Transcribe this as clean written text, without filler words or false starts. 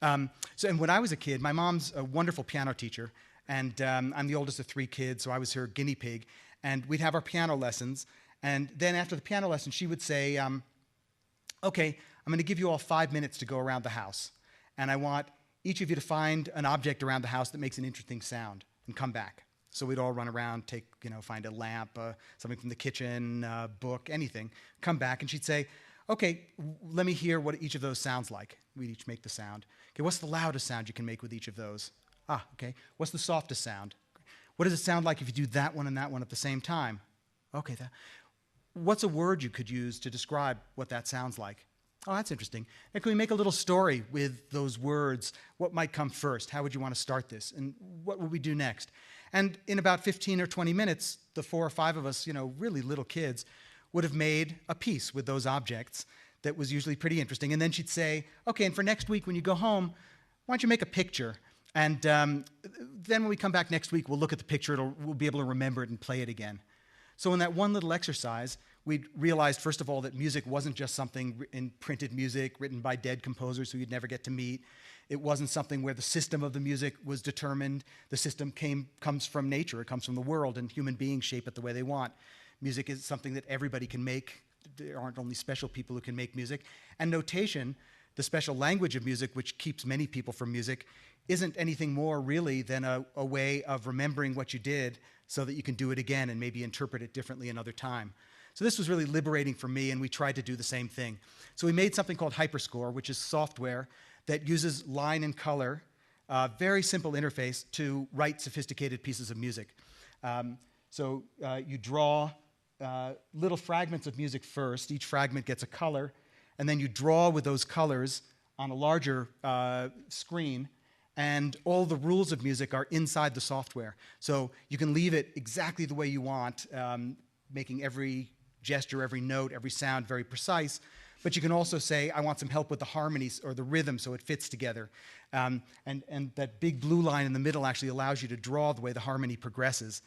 And when I was a kid, my mom's a wonderful piano teacher, and I'm the oldest of three kids, so I was her guinea pig. And we'd have our piano lessons, and then after the piano lesson, she would say, okay, I'm going to give you all 5 minutes to go around the house, and I want each of you to find an object around the house that makes an interesting sound and come back. So we'd all run around, find a lamp, something from the kitchen, a book, anything, come back, and she'd say, okay, let me hear what each of those sounds like. We'd each make the sound. Okay, what's the loudest sound you can make with each of those? Ah, okay. What's the softest sound? What does it sound like if you do that one and that one at the same time? Okay, what's a word you could use to describe what that sounds like? Oh, that's interesting. And can we make a little story with those words? What might come first? How would you want to start this? And what would we do next? And in about 15 or 20 minutes, the 4 or 5 of us, really little kids, would have made a piece with those objects that was usually pretty interesting. And then she'd say, okay, and for next week when you go home, why don't you make a picture? And then when we come back next week, we'll look at the picture, we'll be able to remember it and play it again. So in that one little exercise, we realized, first of all, that music wasn't just something in printed music written by dead composers who you'd never get to meet. It wasn't something where the system of the music was determined. The system comes from nature. It comes from the world, and human beings shape it the way they want. Music is something that everybody can make. There aren't only special people who can make music. And notation, the special language of music, which keeps many people from music, isn't anything more really than a way of remembering what you did so that you can do it again and maybe interpret it differently another time. So this was really liberating for me, and we tried to do the same thing. So we made something called Hyperscore, which is software that uses line and color, very simple interface to write sophisticated pieces of music. You draw little fragments of music first. Each fragment gets a color, and then you draw with those colors on a larger screen, and all the rules of music are inside the software. So you can leave it exactly the way you want, making every gesture, every note, every sound very precise. But you can also say, I want some help with the harmonies or the rhythm so it fits together. And that big blue line in the middle actually allows you to draw the way the harmony progresses.